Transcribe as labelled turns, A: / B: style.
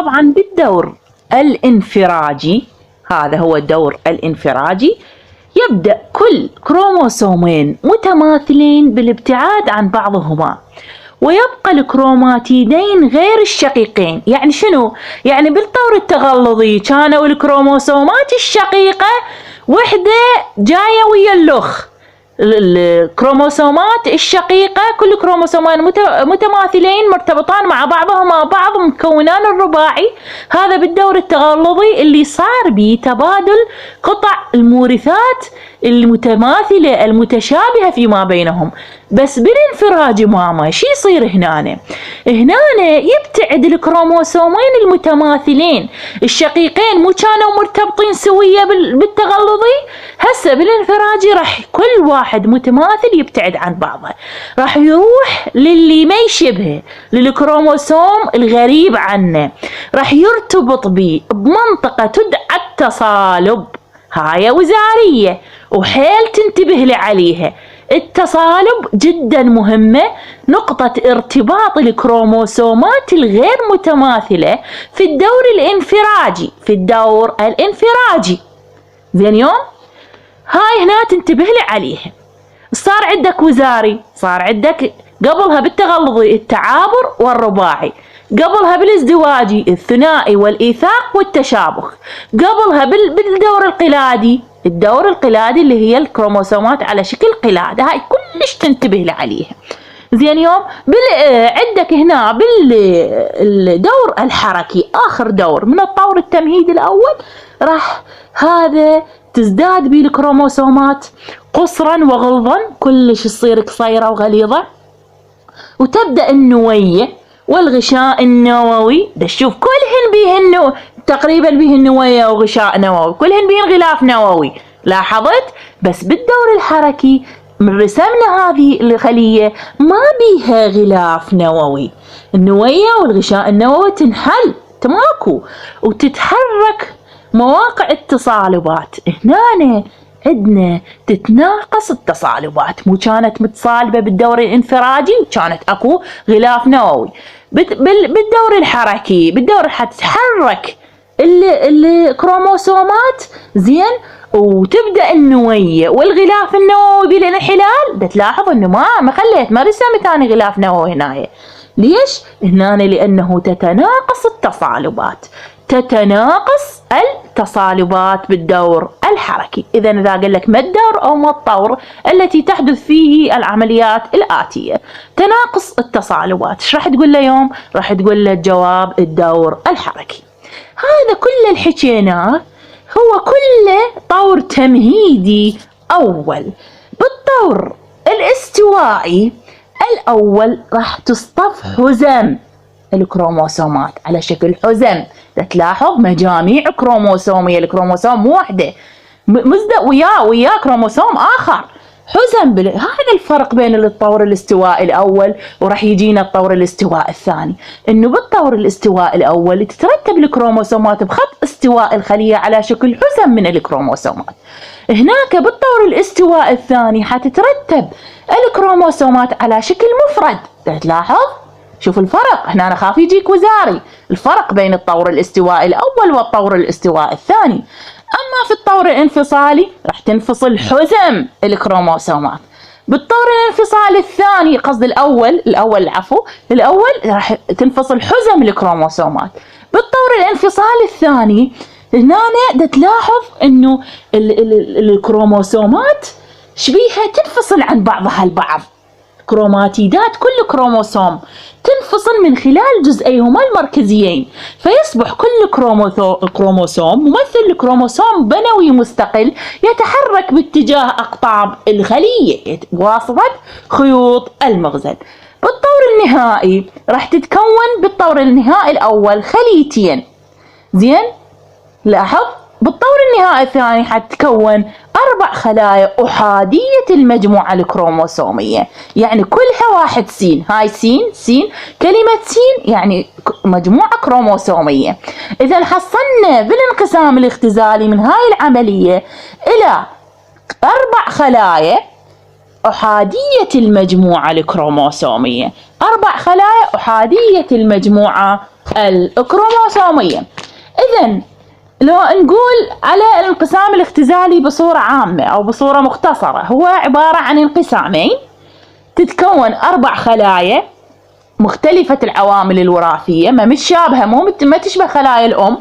A: طبعا بالدور الانفراجي، هذا هو الدور الانفراجي، يبدأ كل كروموسومين متماثلين بالابتعاد عن بعضهما، ويبقى الكروماتيدين غير الشقيقين. يعني شنو؟ يعني بالطور التغلظي كانوا الكروموسومات الشقيقة وحدة جاية ويا الأخ، الكروموسومات الشقيقة كل كروموسومان متماثلين مرتبطان مع بعضهما بعض مكونان الرباعي. هذا بالدور التغلظي اللي صار به تبادل قطع المورثات المتماثلة المتشابهة فيما بينهم. بس بالانفراج ماما شي يصير هنا يبتعد الكروموسومين المتماثلين الشقيقين، مو كانوا مرتبطين سوية بالتغلظي، هسه بالانفراجي راح كل واحد متماثل يبتعد عن بعضه، راح يروح للي ما يشبهه، للكروموسوم الغريب عنه، راح يرتبط به بمنطقة تدعى التصالب. هاي وزارية وحيل تنتبه لي عليها. التصالب جدا مهمة، نقطة ارتباط الكروموسومات الغير متماثلة في الدور الانفراجي. زين يوم هاي هنا تنتبه لي عليها. صار عندك وزاري، صار عندك قبلها بالتغلظي التعابر والرباعي، قبلها بالازدواجي الثنائي والإيثاق والتشابك، قبلها بالدور القلادي، الدور القلادي اللي هي الكروموسومات على شكل قلادة. هاي كلش تنتبه لي عليها. زين يوم عندك هنا بالدور الحركي، آخر دور من الطور التمهيدي الأول، راح هذا تزداد به الكروموسومات قصرا وغلظا، كلش تصير قصيرة وغليظة، وتبدأ النوية والغشاء النووي. ده شوف كلهن بيهن تقريبا بيهن نوية وغشاء نووي، كلهن بيهن غلاف نووي، لاحظت؟ بس بالدور الحركي من رسمنا هذه الخلية ما بيها غلاف نووي، النوية والغشاء النووي تنحل تماكو وتتحرك مواقع التصالبات. هنا عندنا تتناقص التصالبات، مو كانت متصالبة بالدور الانفراجي وكانت اكو غلاف نووي. بالدور الحركي تتحرك الكروموسومات، زين، وتبدأ النوية والغلاف النووي بالانحلال. تلاحظ انه ما رسمت ثاني غلاف نووي هنا. ليش؟ هنا لانه تتناقص التصالبات بالدور الحركي. إذا قال لك ما الدور أو ما الطور التي تحدث فيه العمليات الآتية؟ تناقص التصالبات. ايش راح تقول له يوم؟ راح تقول له الجواب الدور الحركي. هذا كله الحكيناه هو كله طور تمهيدي أول. بالطور الاستوائي الأول راح تصطف حزم الكروموسومات على شكل حزم. تلاحظ مجاميع كروموسومية، الكروموسوم مو وحده مزدق وياه كروموسوم آخر، حزم. هذا الفرق بين الطور الاستواء الأول وراح يجينا الطور الاستواء الثاني، إنه بالطور الاستواء الأول تترتب الكروموسومات بخط استواء الخلية على شكل حزم من الكروموسومات. هناك بالطور الاستواء الثاني حتترتب الكروموسومات على شكل مفرد. تلاحظ؟ شوف الفرق هنا، أنا خاف يجيك وزاري، الفرق بين الطور الاستواء الأول والطور الاستواء الثاني. أما في الطور الانفصالي راح تنفصل حزم الكروموسومات. بالطور الانفصالي الثاني قصد الأول راح تنفصل حزم الكروموسومات. بالطور الانفصالي الثاني هنا تلاحظ إنه الكروموسومات شبيهة تنفصل عن بعضها البعض. كروماتيدات كل كروموسوم تنفصل من خلال جزئيهما المركزيين، فيصبح كل كروموسوم ممثل لكروموسوم بنوي مستقل يتحرك باتجاه أقطاب الخلية بواسطة خيوط المغزل. بالطور النهائي راح تتكون بالطور النهائي الأول خليتين، زين، لاحظ. بالطور النهائي الثاني حتكون 4 خلايا أحادية المجموعة الكروموسومية، يعني كلها واحد سين. هاي سين كلمة سين يعني مجموعة كروموسومية. إذا حصلنا بالانقسام الاختزالي من هاي العملية إلى 4 خلايا أحادية المجموعة الكروموسومية، 4 خلايا أحادية المجموعة الكروموسومية. إذن لو نقول على الانقسام الاختزالي بصورة عامة أو بصورة مختصرة، هو عبارة عن انقسامين تتكون 4 خلايا مختلفة العوامل الوراثية، ما متشابهة، ما تشبه خلايا الأم،